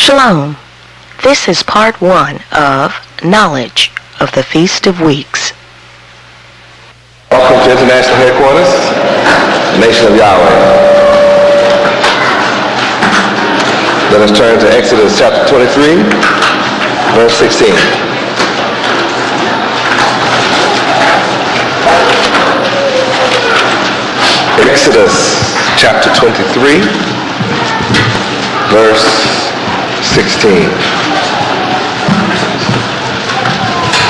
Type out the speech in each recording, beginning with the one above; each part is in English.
Shalom. This is part 1 of Knowledge of the Feast of Weeks. Welcome to International Headquarters, Nation of Yahweh. Let us turn to Exodus chapter 23, verse 16. Exodus chapter 23, verse 16.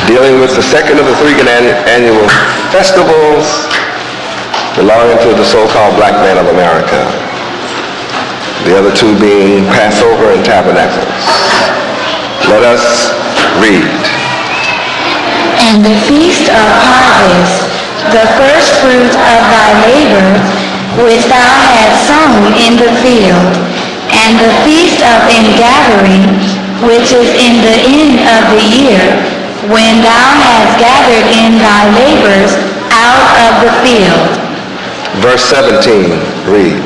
Dealing with the second of the three annual festivals belonging to the so-called black man of America. The other two being Passover and Tabernacles. Let us read. And the feast of harvest, the first fruit of thy labor, which thou hast sown in the field, and the feast of ingathering, which is in the end of the year, when thou hast gathered in thy labors out of the field. Verse 17, read.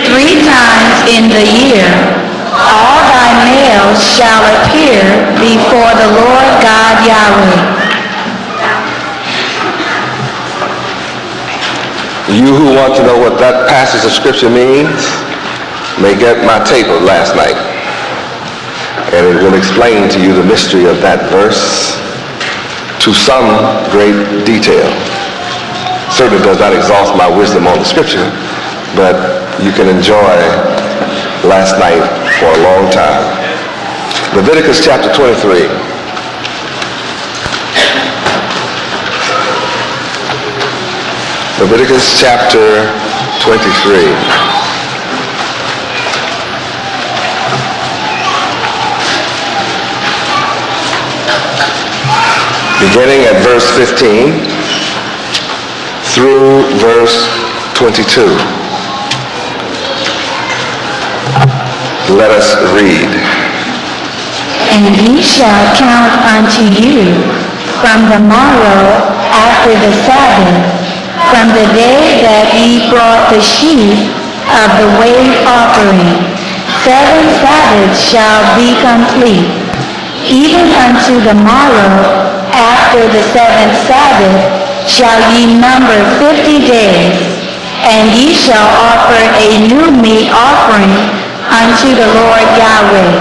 3 times in the year all thy males shall appear before the Lord God Yahweh. You who want to know what that passage of scripture means may get my tape of last night, and it will explain to you the mystery of that verse to some great detail. Certainly does not exhaust my wisdom on the scripture, but you can enjoy last night for a long time. Leviticus chapter 23. Leviticus chapter 23. Beginning at verse 15 through verse 22. Let us read. And ye shall count unto you from the morrow after the Sabbath, from the day that ye brought the sheaf of the wave offering. 7 Sabbaths shall be complete. Even unto the morrow after the 7th Sabbath shall ye number 50 days. And ye shall offer a new meat offering unto the Lord Yahweh.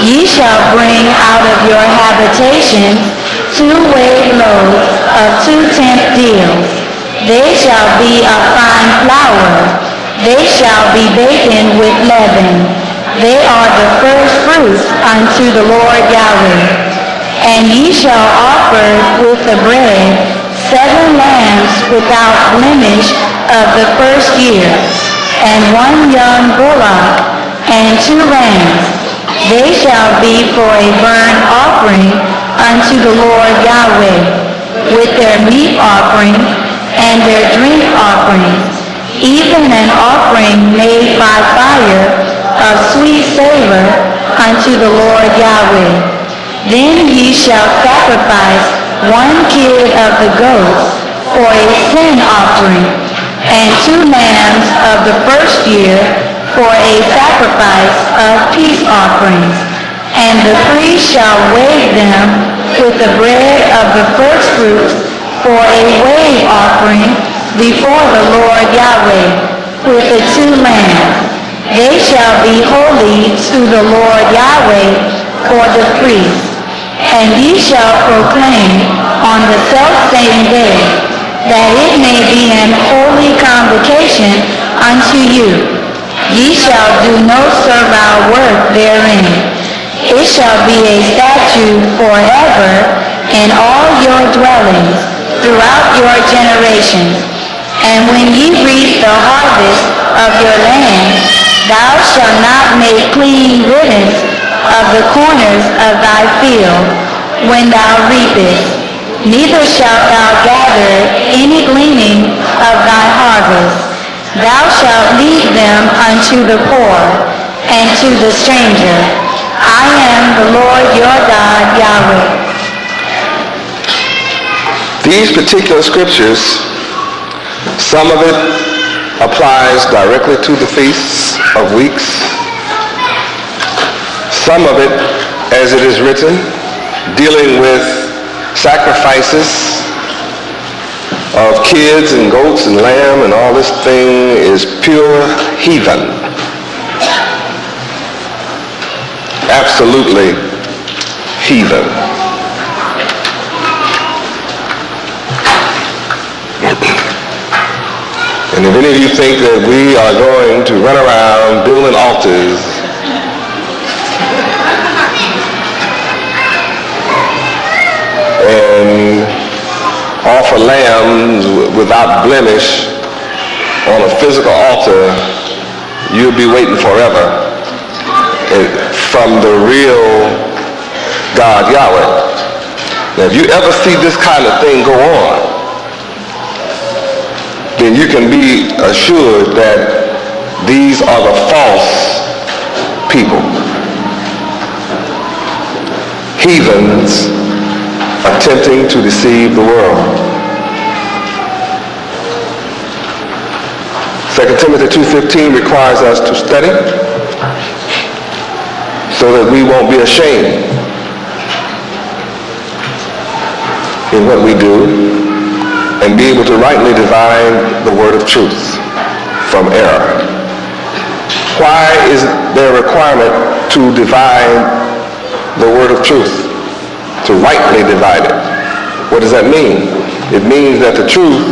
Ye shall bring out of your habitations 2 weighed loaves of 2 tenth deals. They shall be of fine flour. They shall be baken with leaven. They are the first fruits unto the Lord Yahweh. And ye shall offer with the bread 7 lambs without blemish of the first year, and 1 young bullock, and 2 rams. They shall be for a burnt offering unto the Lord Yahweh, with their meat offering and their drink offerings, even an offering made by fire of sweet savor unto the Lord Yahweh. Then ye shall sacrifice 1 kid of the goats for a sin offering, and 2 lambs of the first year for a sacrifice of peace offerings. And the priest shall wave them with the bread of the first fruits for a wave offering before the Lord Yahweh with the 2 lambs. They shall be holy to the Lord Yahweh for the priest. And ye shall proclaim on the selfsame day that it may be an holy convocation unto you. Ye shall do no servile work therein. It shall be a statute forever in all your dwellings throughout your generations. And when ye reap the harvest of your land, thou shalt not make clean riddance of the corners of thy field when thou reapest, neither shalt thou gather any gleaning of thy harvest. Thou shalt leave them unto the poor and to the stranger. I am the Lord your God, Yahweh. These particular scriptures, some of it applies directly to the feasts of weeks. Some of it, as it is written, dealing with sacrifices of kids and goats and lamb and all this thing, is pure heathen. Absolutely heathen. And if any of you think that we are going to run around building altars and offer lambs without blemish on a physical altar, you'll be waiting forever from the real God, Yahweh. Now, if you ever see this kind of thing go on, then you can be assured that these are the false people. Heathens attempting to deceive the world. 2 Timothy 2:15 requires us to study so that we won't be ashamed in what we do, and be able to rightly divide the word of truth from error. Why is there a requirement to divide the word of truth? To rightly divide it. What does that mean? It means that the truth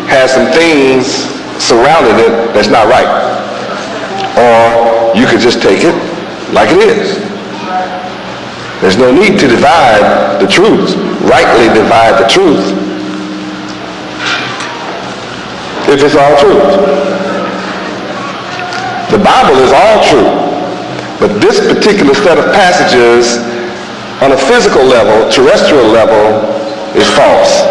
has some things surrounding it that's not right. Or you could just take it like it is. There's no need to divide the truth, rightly divide the truth, if it's all truth. The Bible is all true, but this particular set of passages on a physical level, terrestrial level, is false.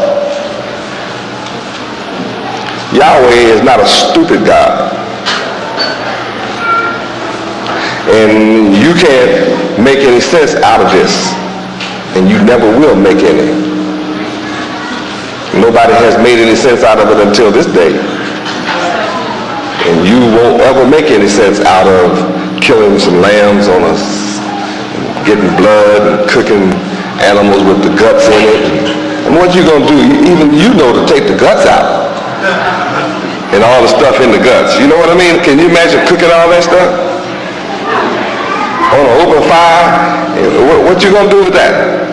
Yahweh is not a stupid God. And you can't make any sense out of this, and you never will make any. Nobody has made any sense out of it until this day. And you won't ever make any sense out of killing some lambs on us, getting blood and cooking animals with the guts in it. And what you going to do, even you know to take the guts out and all the stuff in the guts. You know what I mean? Can you imagine cooking all that stuff on an open fire? What you going to do with that?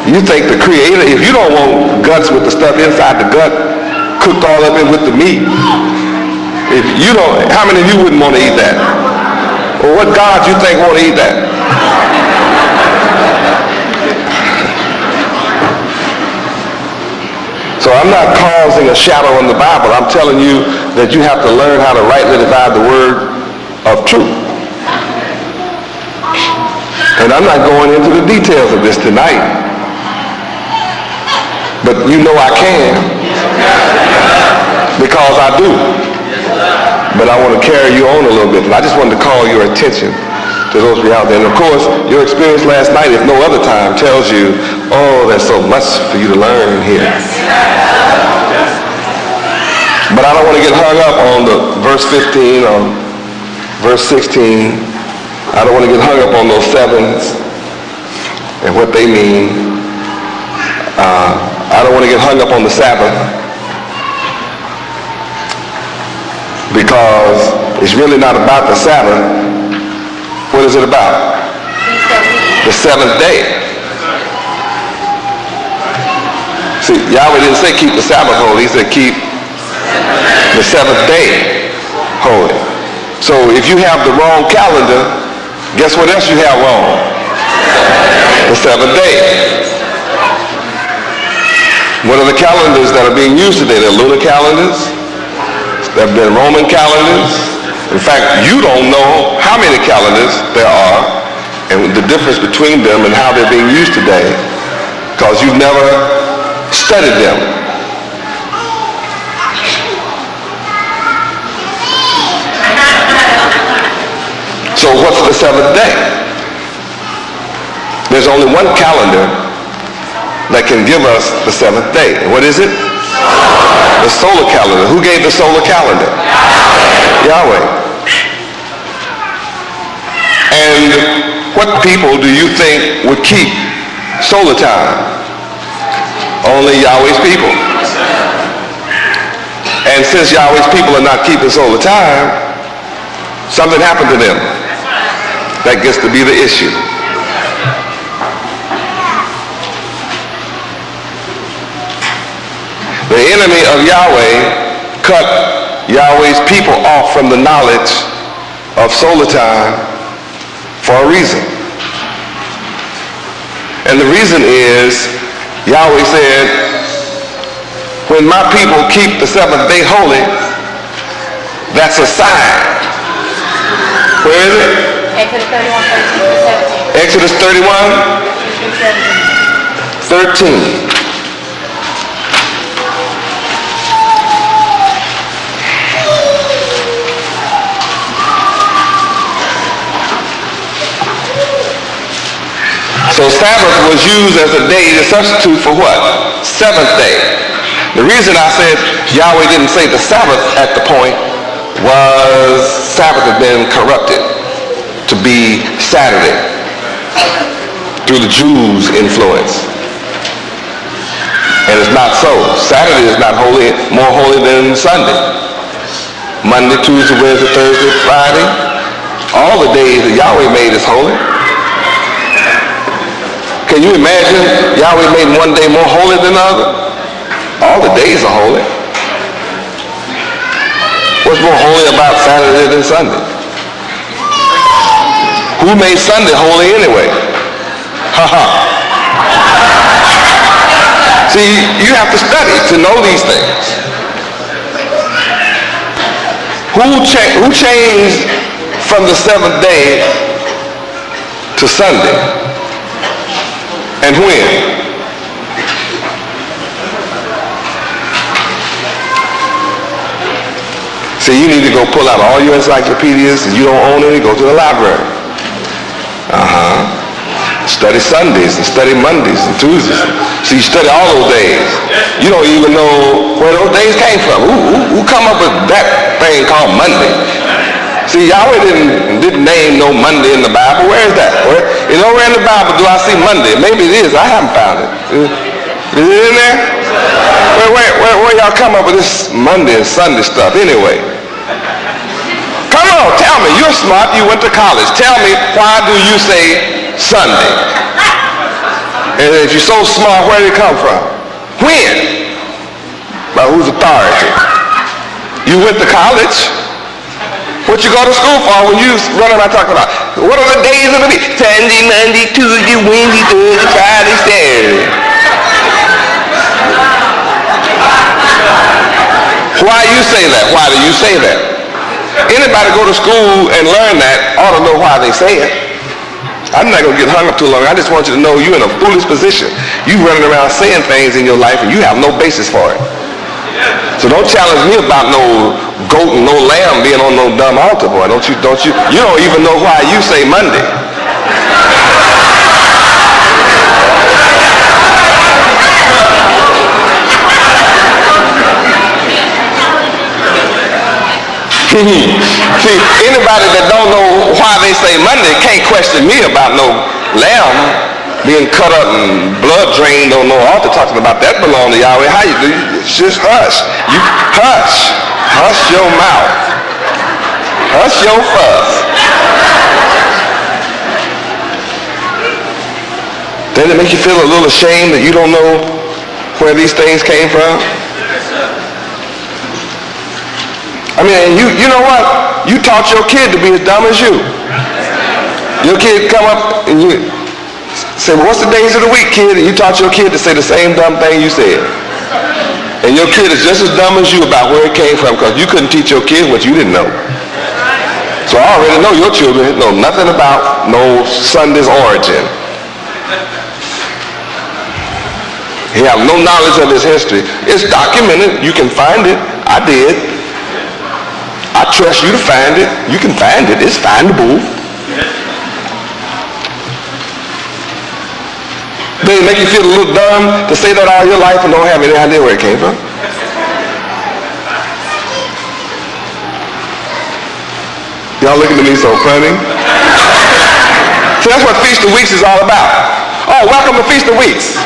You think the Creator, if you don't want guts with the stuff inside the gut cooked all up in with the meat, if you don't, how many of you wouldn't want to eat that? Or what God you think want to eat that? So I'm not causing a shadow in the Bible. I'm telling you that you have to learn how to rightly divide the word of truth. And I'm not going into the details of this tonight, but you know I can, because I do. But I want to carry you on a little bit. And I just wanted to call your attention to those of you out there. And of course, your experience last night, if no other time, tells you, oh, there's so much for you to learn here. But I don't want to get hung up on the verse 15 or verse 16. I don't want to get hung up on those sevens and what they mean. I don't want to get hung up on the Sabbath, because it's really not about the Sabbath. What is it about? The seventh day. See, Yahweh didn't say keep the Sabbath holy. He said keep the seventh day holy. So if you have the wrong calendar, guess what else you have wrong? The seventh day. What are the calendars that are being used today? They're lunar calendars. There have been Roman calendars. In fact, you don't know how many calendars there are and the difference between them and how they're being used today, because you've never studied them. So what's the seventh day? There's only one calendar that can give us the seventh day. What is it? The solar calendar. Who gave the solar calendar? Yahweh. And What people do you think would keep solar time? Only Yahweh's people. And since Yahweh's people are not keeping solar time, something happened to them. That gets to be the issue. The enemy of Yahweh cut Yahweh's people off from the knowledge of solar time for a reason. And the reason is, Yahweh said, when my people keep the seventh day holy, that's a sign. Where is it? Exodus 31, 13 to 17. 13. So Sabbath was used as a day to substitute for what? Seventh day. The reason I said Yahweh didn't say the Sabbath at the point was Sabbath had been corrupted to be Saturday through the Jews' influence. And it's not so. Saturday is not holy, more holy than Sunday. Monday, Tuesday, Wednesday, Thursday, Friday, all the days that Yahweh made is holy. Can you imagine Yahweh made one day more holy than the other? All the days are holy. What's more holy about Saturday than Sunday? Who made Sunday holy anyway? See, you have to study to know these things. Who changed from the seventh day to Sunday? And when? See, you need to go pull out all your encyclopedias, and you don't own any, go to the library. Study Sundays and study Mondays and Tuesdays. So you study all those days. You don't even know where those days came from. Who come up with that thing called Monday? See, Yahweh didn't name no Monday in the Bible. Where is that? Nowhere in the Bible do I see Monday. Maybe it is. I haven't found it. Is it in there? Where y'all come up with this Monday and Sunday stuff anyway? Come on, tell me. You're smart. You went to college. Tell me, why do you say Sunday? And if you're so smart, where did it come from? When? By whose authority? You went to college? What you go to school for when you run around talking about, what are the days of the week? Sunday, Monday, Tuesday, Wednesday, Thursday, Friday, Saturday. Why you say that? Why do you say that? Anybody go to school and learn that ought to know why they say it. I'm not going to get hung up too long. I just want you to know you're in a foolish position. You running around saying things in your life and you have no basis for it. So don't challenge me about no goat and no lamb being on no dumb altar, boy. You don't even know why you say Monday. See, anybody that don't know why they say Monday can't question me about no lamb being cut up and blood drained on no altar, talking about that belong to Yahweh. How you do? Just hush. You hush. Hush your mouth. Hush your fuss. Doesn't it make you feel a little ashamed that you don't know where these things came from? I mean, you know what? You taught your kid to be as dumb as you. Your kid come up and you say, well, what's the days of the week, kid? And you taught your kid to say the same dumb thing you said. And your kid is just as dumb as you about where it came from because you couldn't teach your kid what you didn't know. So I already know your children know nothing about no Sunday's origin. He have no knowledge of his history. It's documented. You can find it. I did. I trust you to find it. You can find it. It's findable. Does it make you feel a little dumb to say that all your life and don't have any idea where it came from? Y'all looking at me so funny. So that's what Feast of Weeks is all about. Oh, welcome to Feast of Weeks.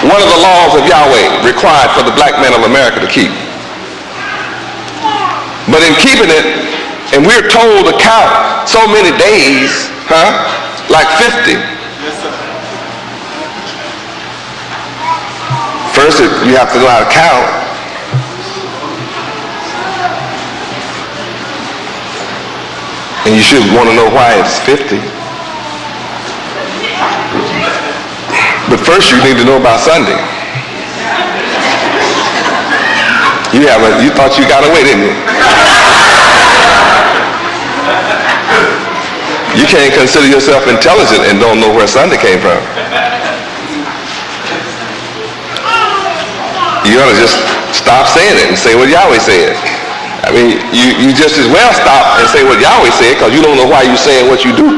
One of the laws of Yahweh required for the black man of America to keep. But in keeping it, and we're told to count so many days, like 50. First, you have to know how to count. And you should want to know why it's 50. But first you need to know about Sunday. You thought you got away, didn't you? You can't consider yourself intelligent and don't know where Sunday came from. You ought to just stop saying it and say what Yahweh said. I mean, you just as well stop and say what Yahweh said, because you don't know why you're saying what you do.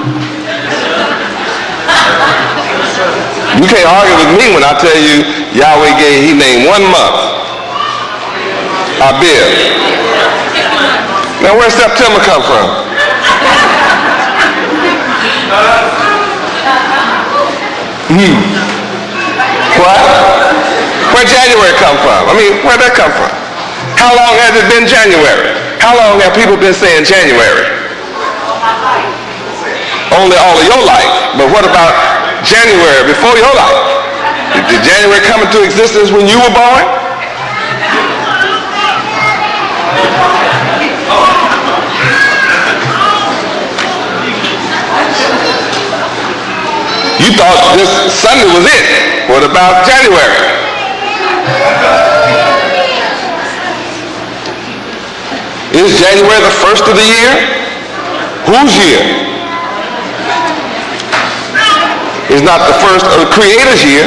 You can't argue with me when I tell you Yahweh he named 1 month, Abib. Now where's September come from? What? Where January come from? I mean, where'd that come from? How long has it been January? How long have people been saying January? Only all of your life. But what about January before your life? Did January come into existence when you were born? You thought this Sunday was it. What about January? Is January the first of the year? Whose year? It's not the first of the Creator's year.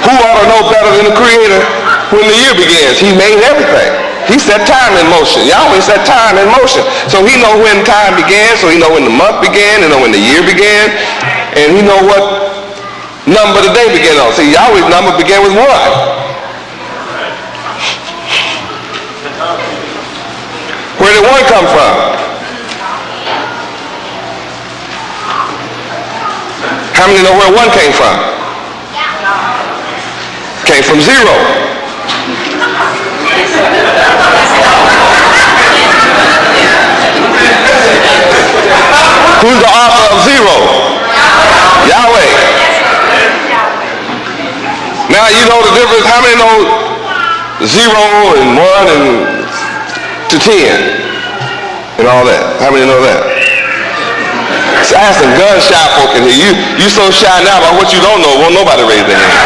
Who ought to know better than the Creator when the year begins? He made everything. He set time in motion. Yahweh set time in motion. So he know when time began, so he know when the month began, he know when the year began, and he know what number the day began on. See, Yahweh's number began with 1. Where did 1 come from? How many know where 1 came from? Came from 0. Who's the author of 0? Yahweh. Now you know the difference. How many know 0 and 1 and to 10 and all that? How many know that? So I have some gun-shy folk in here. You so shy now about what you don't know, won't nobody raise their hand.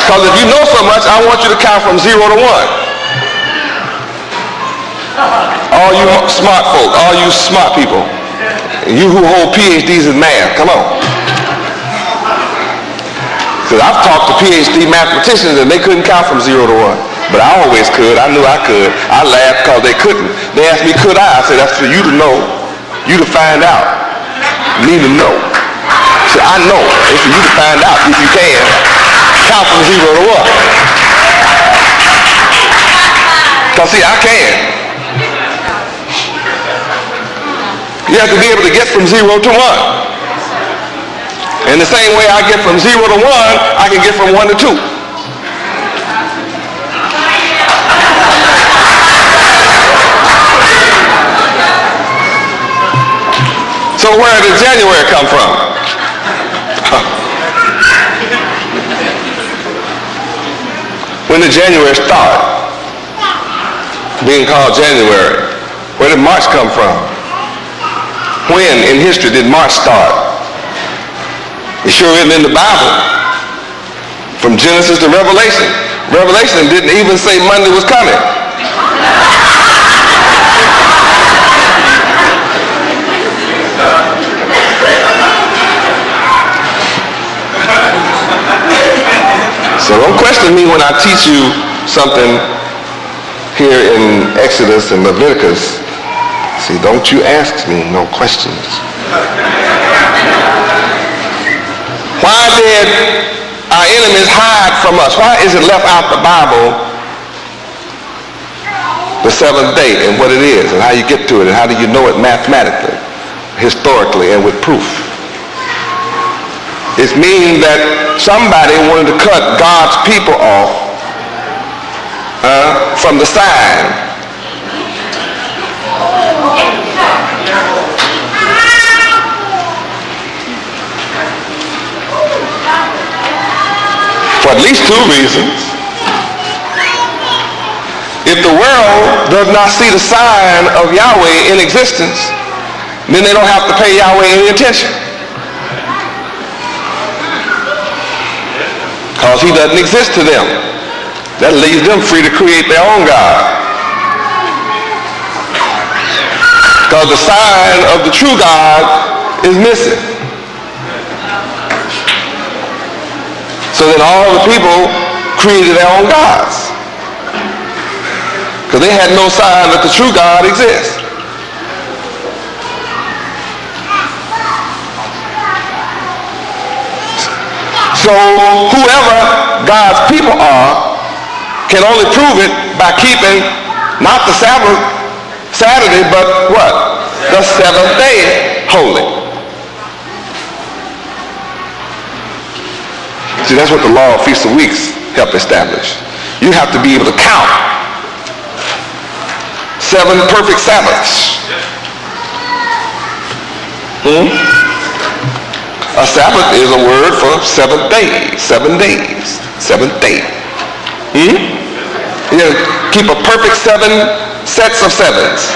Because if you know so much, I want you to count from 0 to 1. All you smart folk, all you smart people, you who hold PhDs in math, come on. Because I've talked to PhD mathematicians and they couldn't count from 0 to 1. But I always could. I knew I could. I laughed because they couldn't. They asked me, could I? I said, that's for you to know, you to find out, me to know. So I know. It's for you to find out if you can. Count from 0 to 1. Because see, I can. You have to be able to get from 0 to 1. In the same way I get from 0 to 1, I can get from 1 to 2. So where did January come from? When did January start being called January? Where did March come from? When in history did March start? It sure isn't in the Bible. From Genesis to Revelation. Revelation didn't even say Monday was coming. So don't question me when I teach you something here in Exodus and Leviticus. See, don't you ask me no questions. Why did our enemies hide from us? Why is it left out the Bible the seventh day and what it is and how you get to it and how do you know it mathematically, historically, and with proof. It means that somebody wanted to cut God's people off from the sign. For at least two reasons. If the world does not see the sign of Yahweh in existence, then they don't have to pay Yahweh any attention. Because he doesn't exist to them. That leaves them free to create their own God. Because the sign of the true God is missing. So then all the people created their own gods. Because they had no sign that the true God exists. So whoever God's people are can only prove it by keeping not the Sabbath Saturday, but what? The seventh day holy. See, that's what the law of Feast of Weeks help establish. You have to be able to count 7 perfect Sabbaths. A Sabbath is a word for 7 days. 7 days. 7th day. You keep a perfect 7 sets of sevens.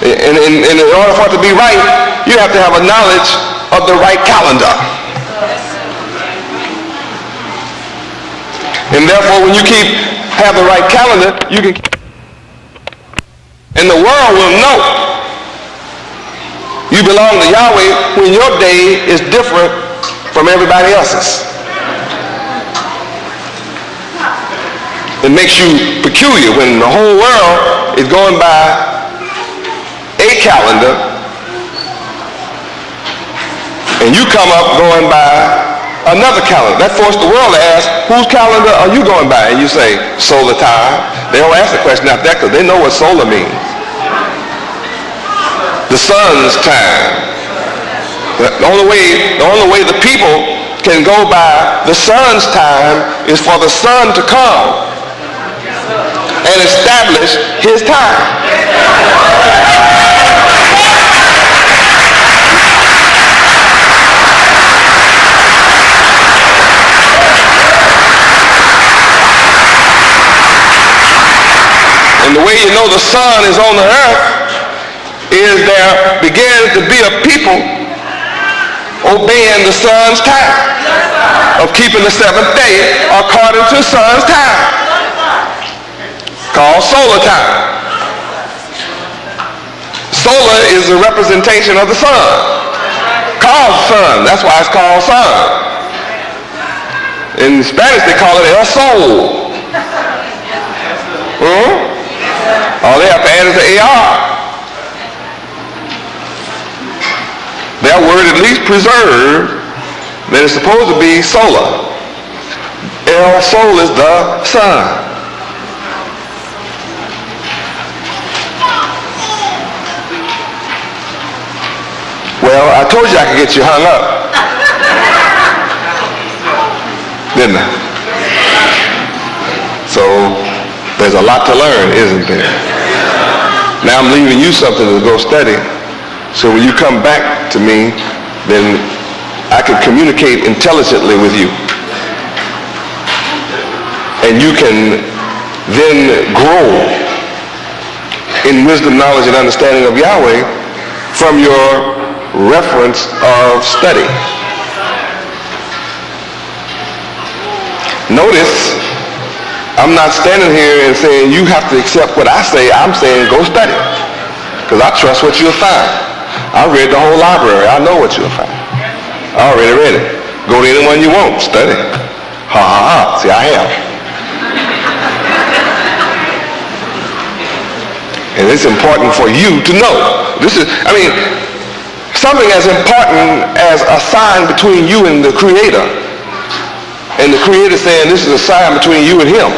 And in order for it to be right, you have to have a knowledge of the right calendar. And therefore, when you have the right calendar, you can, and the world will know you belong to Yahweh when your day is different from everybody else's. It makes you peculiar when the whole world is going by a calendar and you come up going by another calendar. That forced the world to ask, whose calendar are you going by? And you say, solar time. They don't ask the question after that because they know what solar means. The sun's time. The only way the people can go by the sun's time is for the sun to come and establish his time. And the way you know the sun is on the earth is there begins to be a people obeying the sun's time, of keeping the seventh day according to the sun's time, called solar time. Solar is a representation of the sun, called sun. That's why it's called sun. In Spanish they call it el sol. All they have to add is the AR. That word at least preserved that it's supposed to be solar. El sol is the sun. Well, I told you I could get you hung up. Didn't I? So there's a lot to learn, isn't there? Now I'm leaving you something to go study. So when you come back to me, then I can communicate intelligently with you. And you can then grow in wisdom, knowledge, and understanding of Yahweh from your reference of study. Notice, I'm not standing here and saying you have to accept what I say. I'm saying go study, because I trust what you'll find. I read the whole library. I know what you'll find. I already read it. Go to anyone you want. Study. Ha ha ha. See, I have. And it's important for you to know. Something as important as a sign between you and the Creator. And the Creator saying this is a sign between you and Him.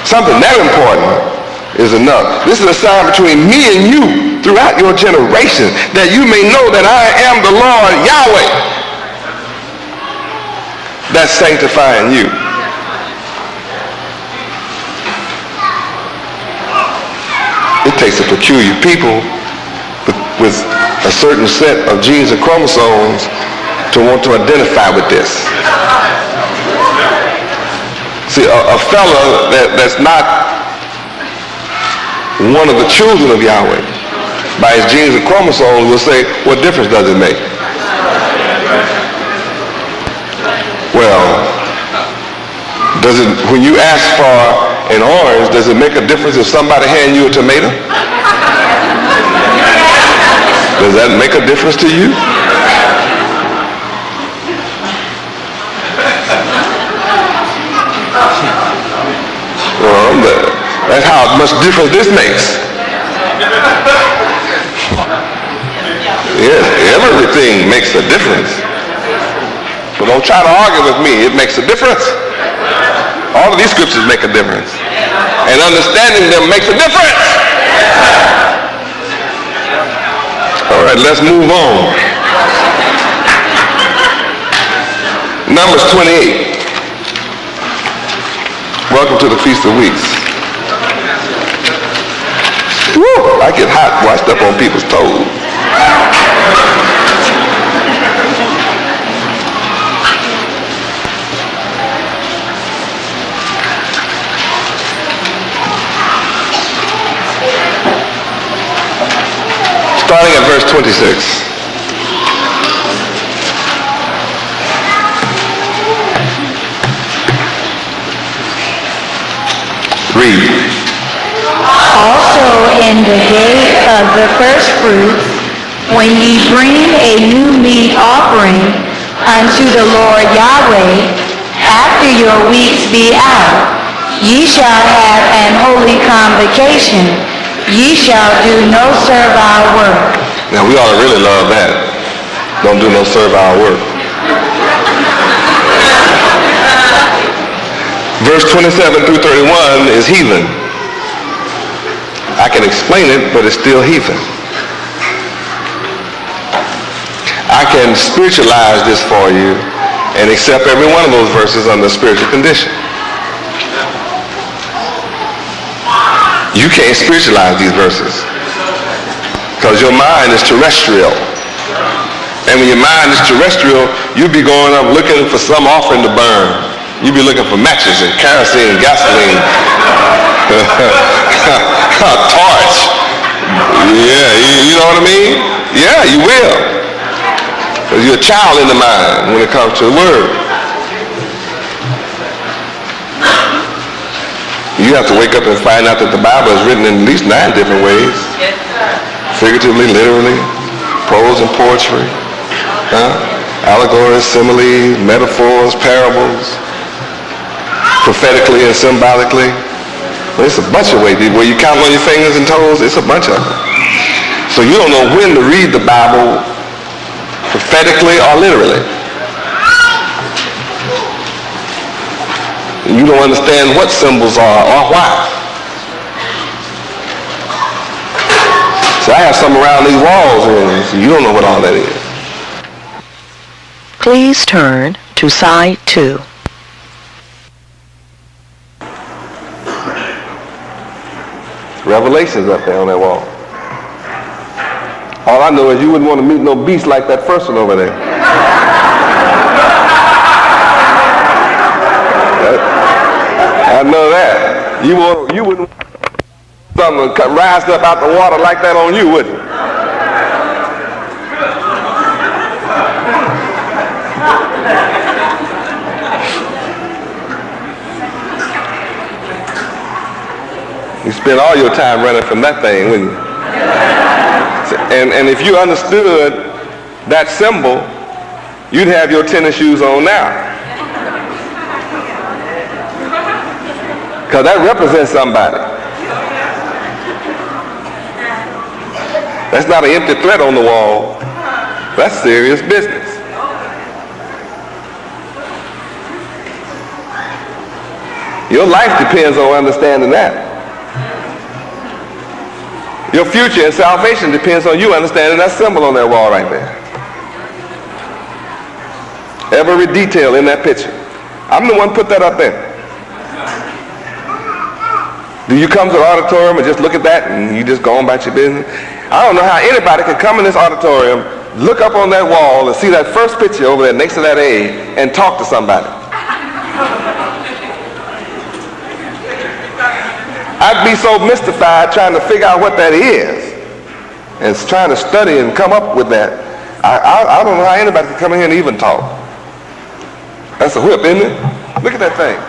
Something that important is enough. This is a sign between me and you throughout your generation, that you may know that I am the Lord Yahweh that's sanctifying you. It takes a peculiar people with a certain set of genes and chromosomes to want to identify with this. See, a fella that's not one of the children of Yahweh, by his genes and chromosomes, will say, what difference does it make? Well, when you ask for an orange, does it make a difference if somebody hand you a tomato? Does that make a difference to you? Well, that's how much difference this makes. Yes, everything makes a difference. But don't try to argue with me. It makes a difference. All of these scriptures make a difference. And understanding them makes a difference. All right, let's move on. Numbers 28. Welcome to the Feast of Weeks. Woo, I get hot when I step on people's toes. Starting at verse 26. Read. Also in the day of the first fruits, when ye bring a new meat offering unto the Lord Yahweh, after your weeks be out, ye shall have an holy convocation. Ye shall do no servile work. Now we ought to really love that. Don't do no servile work. Verse 27 through 31 is heathen. I can explain it, but it's still heathen. I can spiritualize this for you and accept every one of those verses under spiritual condition. You can't spiritualize these verses because your mind is terrestrial. And when your mind is terrestrial, you'll be going up looking for some offering to burn. You'll be looking for matches and kerosene, gasoline, torch. Yeah, you know what I mean? Yeah, you will. Because you're a child in the mind when it comes to the word. You have to wake up and find out that the Bible is written in at least 9 different ways. Figuratively, literally, prose and poetry, allegories, similes, metaphors, parables, prophetically and symbolically. Well, it's a bunch of ways. Where you count on your fingers and toes, it's a bunch of them. So you don't know when to read the Bible prophetically or literally. You don't understand what symbols are or why. So I have some around these walls and you don't know what all that is. Please turn to side 2. Revelation's up there on that wall. All I know is you wouldn't want to meet no beast like that first one over there. I know that. You wouldn't want something rise up out the water like that on you, would you? You spend all your time running from that thing, wouldn't you? And if you understood that symbol, you'd have your tennis shoes on now. Because that represents somebody. That's not an empty threat on the wall. That's serious business. Your life depends on understanding that. Your future and salvation depends on you understanding that symbol on that wall right there. Every detail in that picture. I'm the one who put that up there. Do you come to the auditorium and just look at that and you just go on about your business? I don't know how anybody can come in this auditorium, look up on that wall and see that first picture over there next to that A and talk to somebody. I'd be so mystified trying to figure out what that is and trying to study and come up with that. I don't know how anybody can come in here and even talk. That's a whip, isn't it? Look at that thing.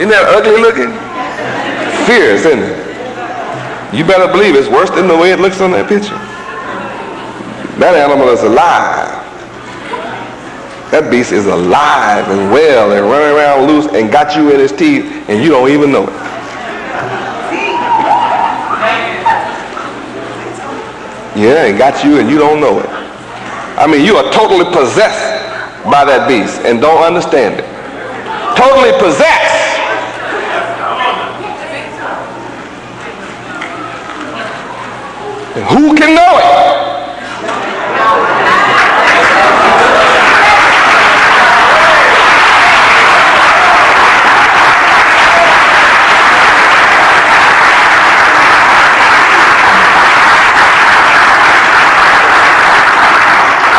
Isn't that ugly looking? Fierce, isn't it? You better believe it's worse than the way it looks on that picture. That animal is alive. That beast is alive and well and running around loose and got you in his teeth and you don't even know it. Yeah, and got you and you don't know it. I mean, you are totally possessed by that beast and don't understand it. Totally possessed. And who can know it?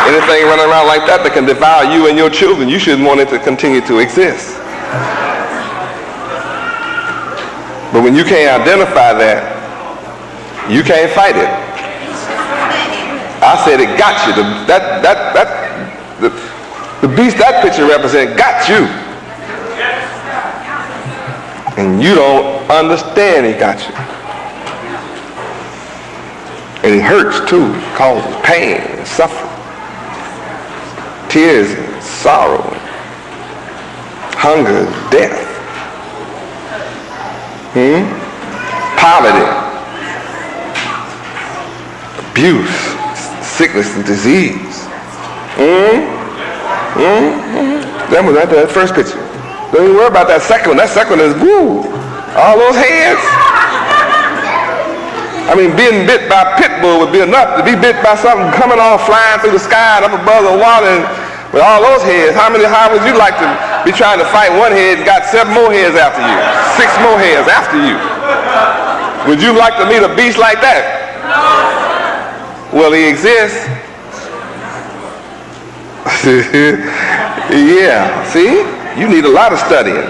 Anything running around like that can devour you and your children, you shouldn't want it to continue to exist. But when you can't identify that, you can't fight it. I said it got you. The beast that picture represents got you. And you don't understand he got you. And it hurts too. It causes pain and suffering. Tears and sorrow, and hunger and death, poverty, abuse, sickness and disease. That first picture. Don't even worry about that second one. That second one is woo, all those heads. I mean, being bit by a pit bull would be enough. To be bit by something coming on flying through the sky and up above the water and with all those heads. How would you like to be trying to fight one head and got 7 more heads after you? 6 more heads after you? Would you like to meet a beast like that? Well, he exists. Yeah, see? You need a lot of studying.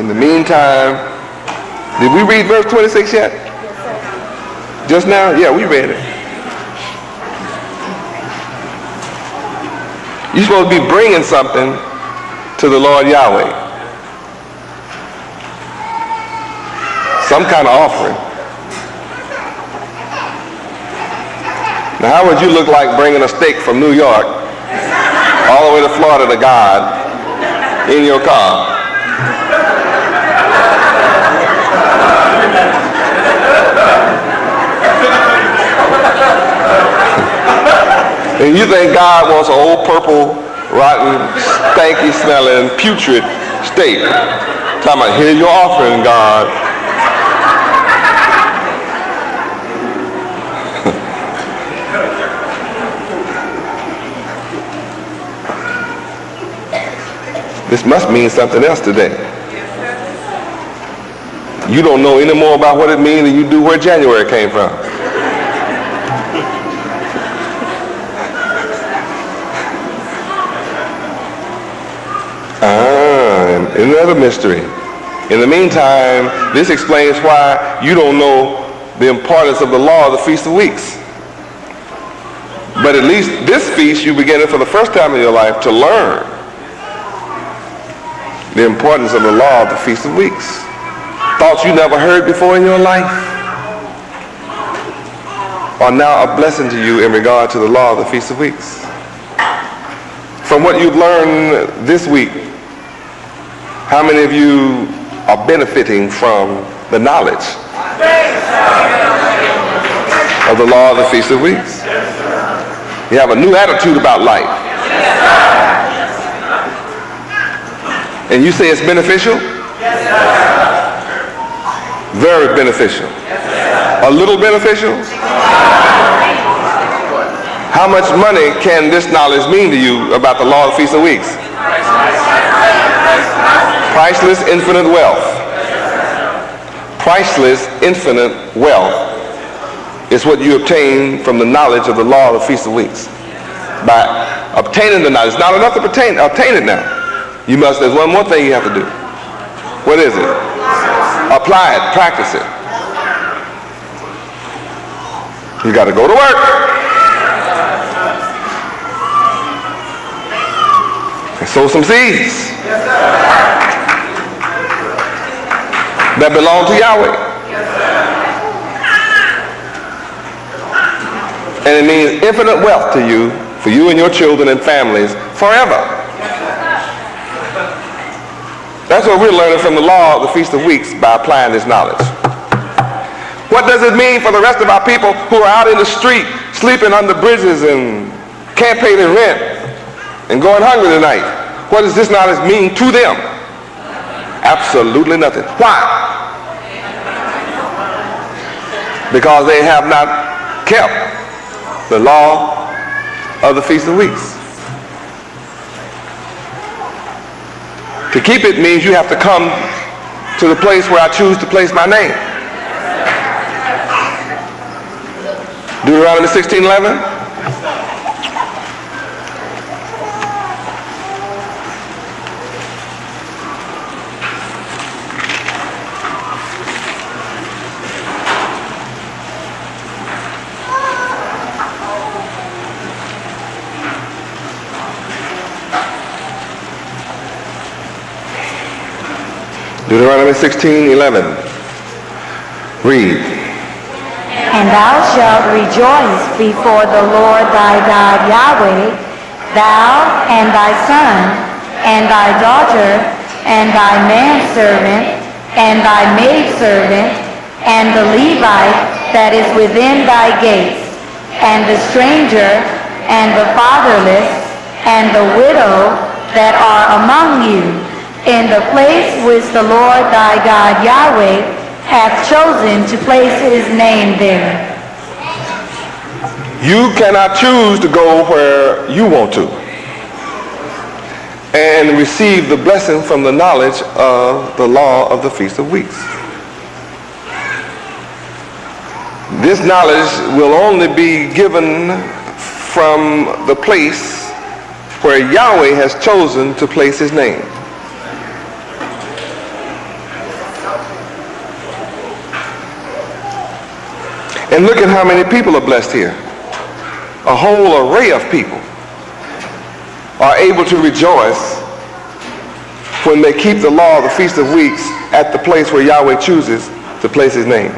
In the meantime, did we read verse 26 yet? Just now? Yeah, we read it. You're supposed to be bringing something to the Lord Yahweh. Some kind of offering. Now, how would you look like bringing a steak from New York all the way to Florida to God in your car? And you think God wants an old purple, rotten, stanky smelling, putrid steak. Talking about, here's your offering, God. This must mean something else today. You don't know any more about what it means than you do where January came from. Another mystery. In the meantime, this explains why you don't know the importance of the law of the Feast of Weeks. But at least this feast you begin it for the first time in your life to learn the importance of the law of the Feast of Weeks. Thoughts you never heard before in your life are now a blessing to you in regard to the law of the Feast of Weeks. From what you've learned this week, how many of you are benefiting from the knowledge of the law of the Feast of Weeks? You have a new attitude about life. And you say it's beneficial? Very beneficial. A little beneficial? How much money can this knowledge mean to you about the law of the Feast of Weeks? Priceless, infinite wealth. Priceless, infinite wealth is what you obtain from the knowledge of the law of the Feast of Weeks. By obtaining the knowledge. It's not enough to obtain it now. There's one more thing you have to do. What is it? Apply it, practice it. You got to go to work. And sow some seeds that belong to Yahweh. And it means infinite wealth to you, for you and your children and families forever. That's what we're learning from the law of the Feast of Weeks by applying this knowledge. What does it mean for the rest of our people who are out in the street, sleeping under bridges and can't pay their rent and going hungry tonight? What does this knowledge mean to them? Absolutely nothing. Why? Because they have not kept the law of the Feast of Weeks. To keep it means you have to come to the place where I choose to place my name. Deuteronomy 16:11. Deuteronomy 16:11. Read. And thou shalt rejoice before the Lord thy God Yahweh, thou and thy son, and thy daughter, and thy manservant, and thy maidservant, and the Levite that is within thy gates, and the stranger, and the fatherless, and the widow that are among you, in the place which the Lord thy God Yahweh hath chosen to place his name there. You cannot choose to go where you want to and receive the blessing from the knowledge of the law of the Feast of Weeks. This knowledge will only be given from the place where Yahweh has chosen to place his name. And look at how many people are blessed here. A whole array of people are able to rejoice when they keep the law of the Feast of Weeks at the place where Yahweh chooses to place his name.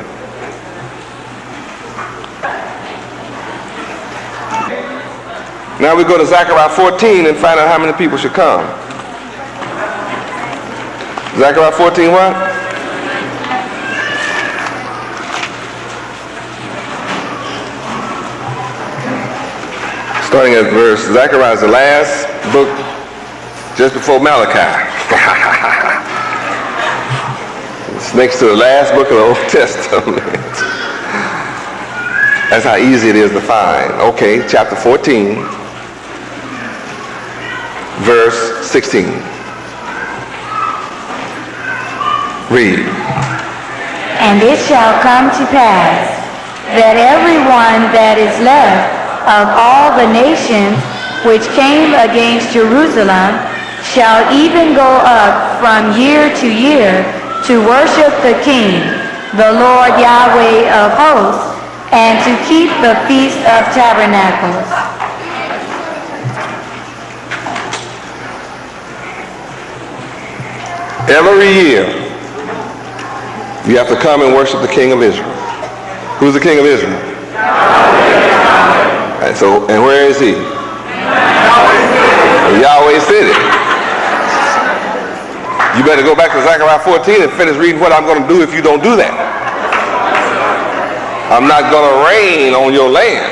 Now we go to Zechariah 14 and find out how many people should come. Zechariah 14 what? Starting at verse, Zechariah is the last book just before Malachi. It's next to the last book of the Old Testament. That's how easy it is to find. Okay, chapter 14, verse 16. Read. And it shall come to pass that everyone that is left of all the nations which came against Jerusalem shall even go up from year to year to worship the King, the Lord Yahweh of hosts, and to keep the Feast of Tabernacles. Every year you have to come and worship the King of Israel. Who's the King of Israel? And where is he? Yahweh City. You better go back to Zechariah 14 and finish reading what I'm going to do if you don't do that. I'm not going to rain on your land.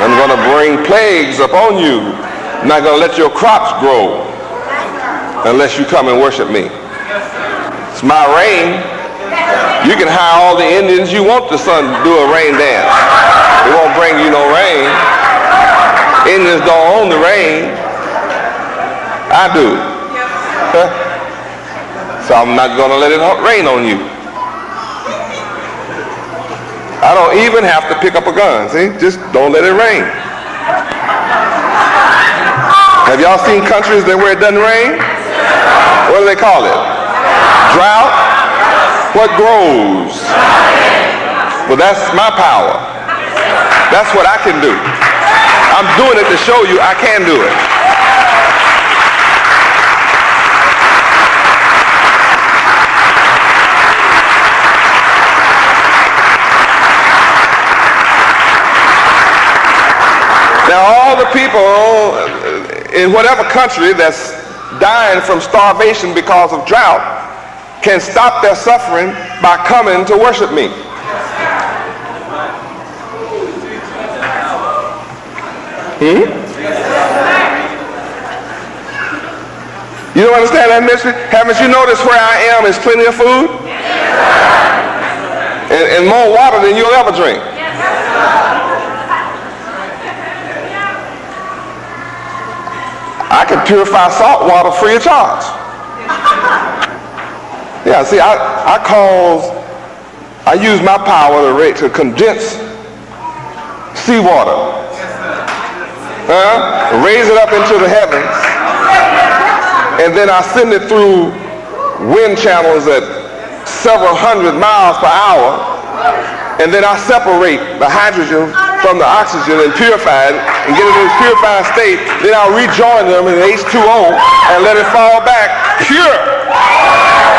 I'm going to bring plagues upon you. I'm not going to let your crops grow unless you come and worship me. It's my rain You can hire all the Indians you want to do a rain dance. It won't bring you no rain. Indians don't own the rain. I do. So I'm not going to let it rain on you. I don't even have to pick up a gun. See? Just don't let it rain. Have y'all seen countries where it doesn't rain? What do they call it? Drought? What grows? Well, that's my power. That's what I can do. I'm doing it to show you I can do it. Now all the people in whatever country that's dying from starvation because of drought can stop their suffering by coming to worship me. You don't understand that mystery? Haven't you noticed where I am is plenty of food? And more water than you'll ever drink. I can purify salt water free of charge. Yeah, see, I use my power to condense seawater, raise it up into the heavens, and then I send it through wind channels at several hundred miles per hour, and then I separate the hydrogen from the oxygen and purify it and get it in its purified state. Then I'll rejoin them in H2O and let it fall back pure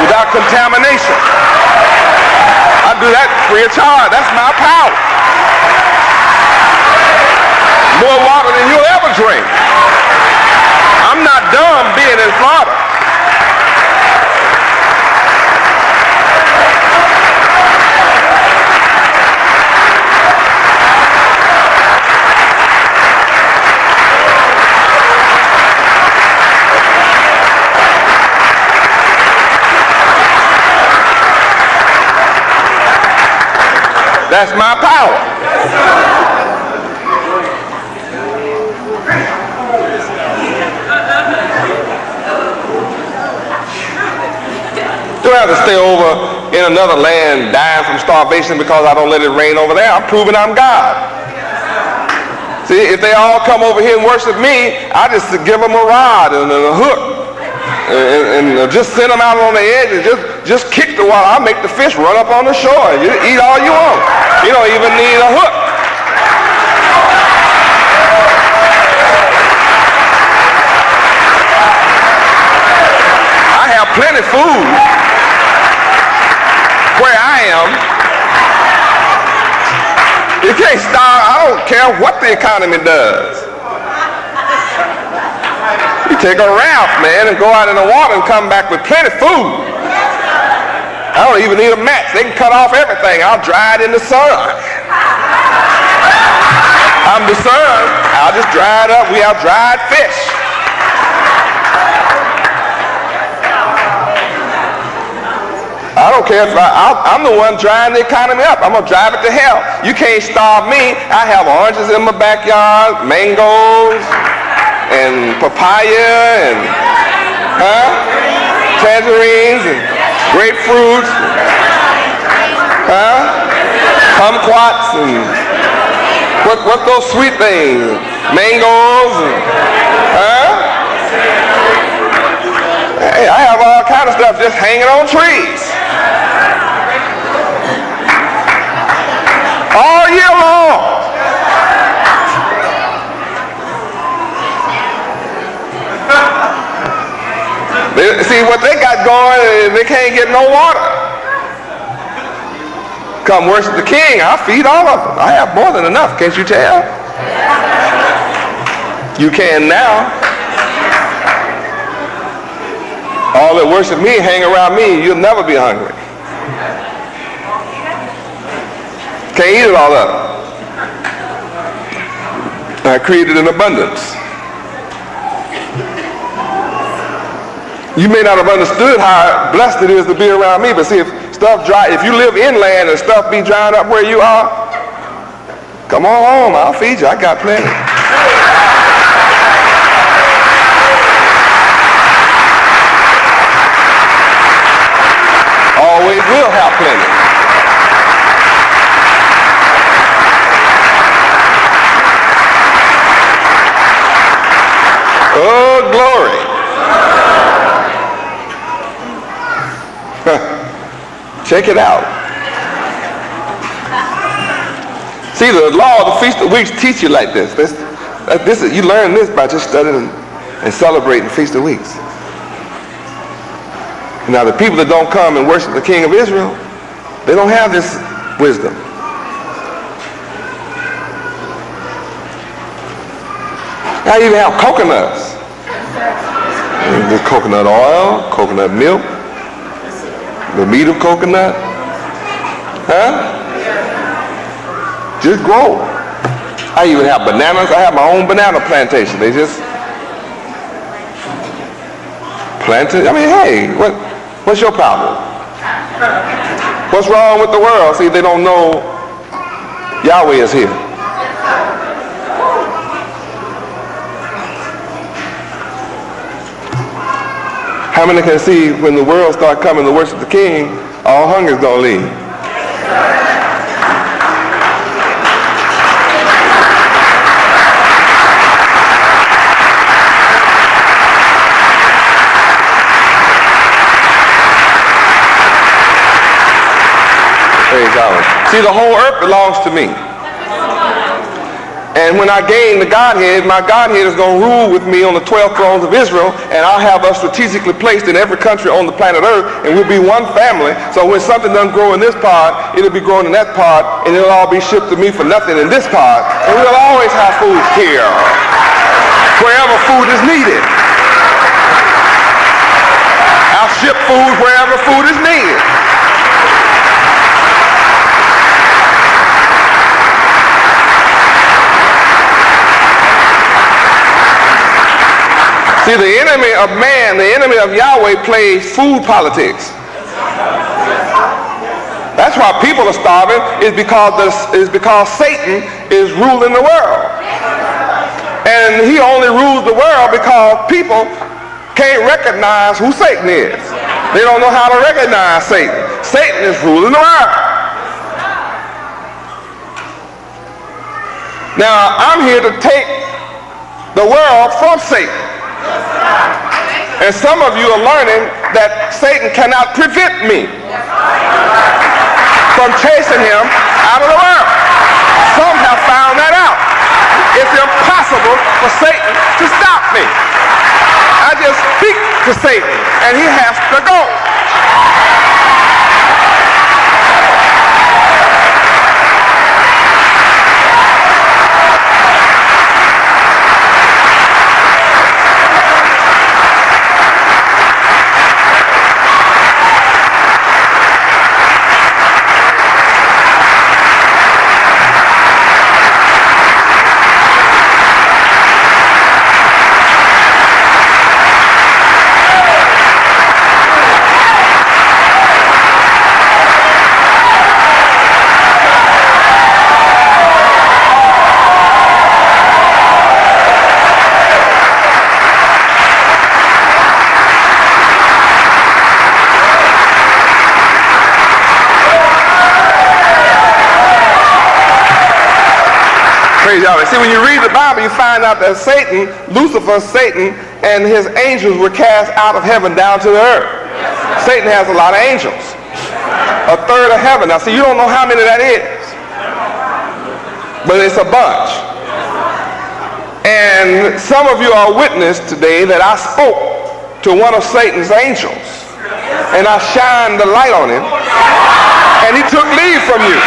without contamination. I do that free of charge. That's my power. More water than you'll ever drink. I'm not dumb being in Florida. That's my power. You don't have to stay over in another land dying from starvation because I don't let it rain over there. I'm proving I'm God. See, if they all come over here and worship me, I just give them a rod and a hook. And just send them out on the edge and just kick the water. I'll make the fish run up on the shore and you eat all you want. You don't even need a hook. I have plenty of food where I am. You can't starve. I don't care what the economy does. You take a raft, man, and go out in the water and come back with plenty of food. I don't even need a match. They can cut off everything. I'll dry it in the sun. I'm the sun. I'll just dry it up. We have dried fish. I don't care if I'm the one drying the economy up. I'm going to drive it to hell. You can't starve me. I have oranges in my backyard, mangoes, and papaya, and tangerines, and grapefruits, kumquats, and what those sweet things, mangoes, and, hey, I have all kind of stuff just hanging on trees all year long. See what they got going, they can't get no water. Come worship the King, I'll feed all of them. I have more than enough, can't you tell? You can now. All that worship me, hang around me, you'll never be hungry. Can't eat it all up. I created an abundance. You may not have understood how blessed it is to be around me, but see, if stuff dry, if you live inland and stuff be drying up where you are, come on home, I'll feed you, I got plenty. Always will have plenty. Oh, glory. Check it out. See, the law of the Feast of Weeks teach you like this. You learn this by just studying and celebrating Feast of Weeks. Now, the people that don't come and worship the King of Israel, they don't have this wisdom. Now you even have coconuts. There's coconut oil, coconut milk, the meat of coconut. Huh? Just grow. I even have bananas. I have my own banana plantation. They just plant it. I mean, hey, what's your problem? What's wrong with the world? See, they don't know Yahweh is here. How many can see when the world start coming to worship the King, all hunger's gonna leave? Praise God. See, the whole earth belongs to me. And when I gain the Godhead, my Godhead is going to rule with me on the 12 thrones of Israel, and I'll have us strategically placed in every country on the planet Earth, and we'll be one family. So when something doesn't grow in this part, it'll be growing in that part, and it'll all be shipped to me for nothing in this part, and we'll always have food here, wherever food is needed. I'll ship food wherever food is needed. See, the enemy of man, the enemy of Yahweh plays food politics. That's why people are starving, is because Satan is ruling the world. And he only rules the world because people can't recognize who Satan is. They don't know how to recognize Satan. Satan is ruling the world. Now, I'm here to take the world from Satan. And some of you are learning that Satan cannot prevent me from chasing him out of the world. Some have found that out. It's impossible for Satan to stop me. I just speak to Satan and he has to go. Praise Yahweh. See, when you read the Bible, you find out that Satan, Lucifer, Satan, and his angels were cast out of heaven down to the earth. Satan has a lot of angels. A third of heaven. Now, see, you don't know how many that is. But it's a bunch. And some of you are witness today that I spoke to one of Satan's angels. And I shined the light on him. And he took leave from you.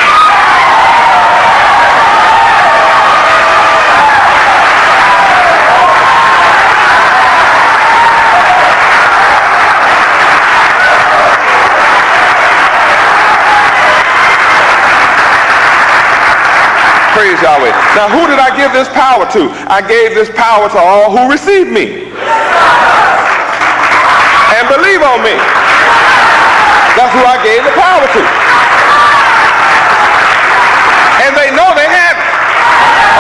Praise Yahweh. Now, who did I give this power to? I gave this power to all who receive me and believe on me. That's who I gave the power to. And they know they have it.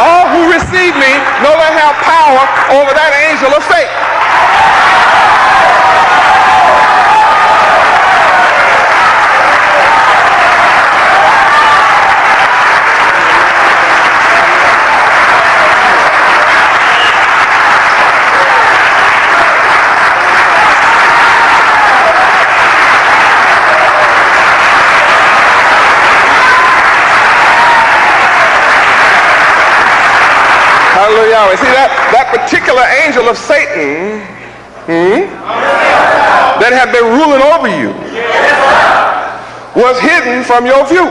All who receive me know they have power over that angel of Satan. Hallelujah, Yahweh. See, that particular angel of Satan that had been ruling over you was hidden from your view.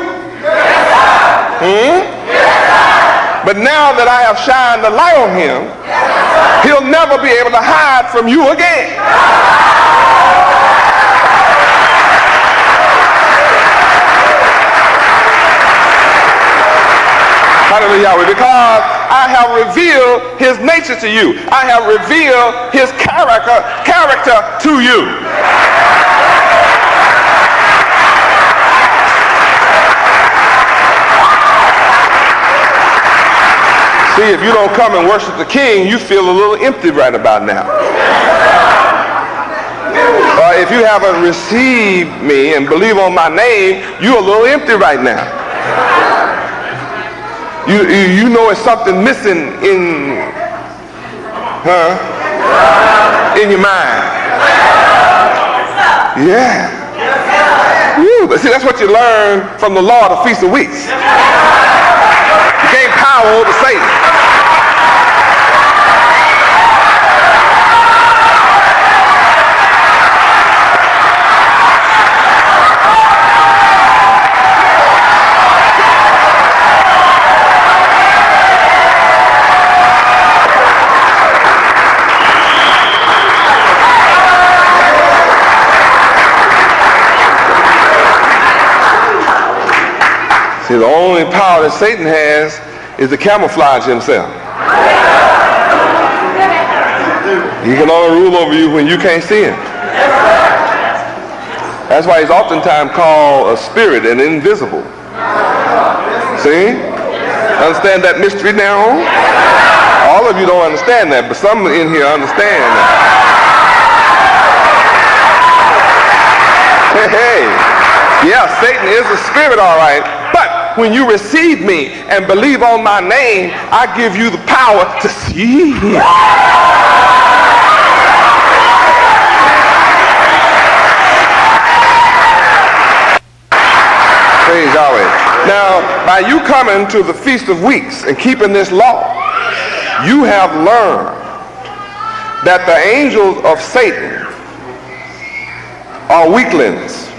But now that I have shined the light on him, he'll never be able to hide from you again. Hallelujah, Yahweh, because I have revealed his nature to you. I have revealed his character to you. See, if you don't come and worship the King, you feel a little empty right about now. If you haven't received me and believe on my name, you're a little empty right now. You know it's something missing in your mind. Yeah. But see, that's what you learn from the law of the Feast of Weeks. You gain power over Satan. See, the only power that Satan has is to camouflage himself. He can only rule over you when you can't see him. That's why he's oftentimes called a spirit and invisible. See? Understand that mystery now? All of you don't understand that, but some in here understand that. Hey. Yeah, Satan is a spirit, all right. But when you receive me and believe on my name, I give you the power to see him. Praise Yahweh. Now, by you coming to the Feast of Weeks and keeping this law, you have learned that the angels of Satan are weaklings.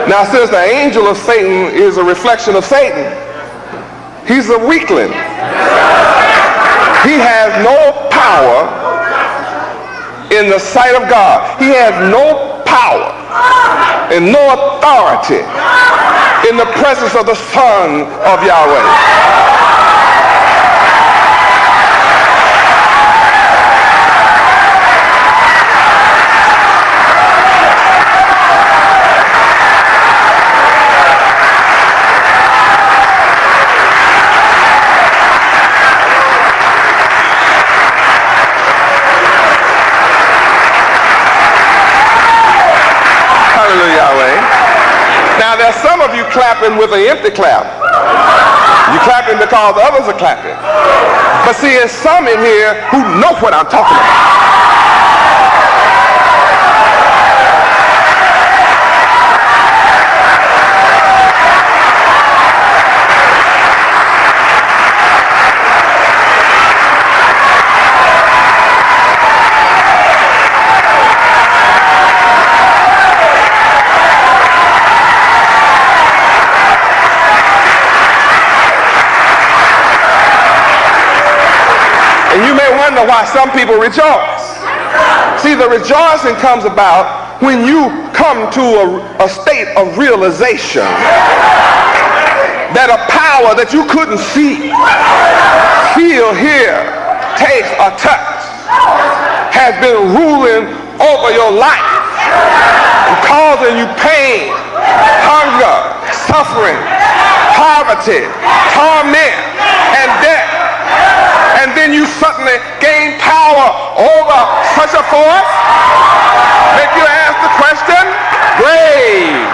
Now, since the angel of Satan is a reflection of Satan, he's a weakling. He has no power in the sight of God. He has no power and no authority in the presence of the Son of Yahweh. Now there's some of you clapping with an empty clap. You're clapping because others are clapping. But see, there's some in here who know what I'm talking about. And you may wonder why some people rejoice. See, the rejoicing comes about when you come to a state of realization that a power that you couldn't see, feel, hear, taste, or touch has been ruling over your life. causing you pain, hunger, suffering, poverty, torment, and death. And then you suddenly gain power over such a force, make you ask the question, grave,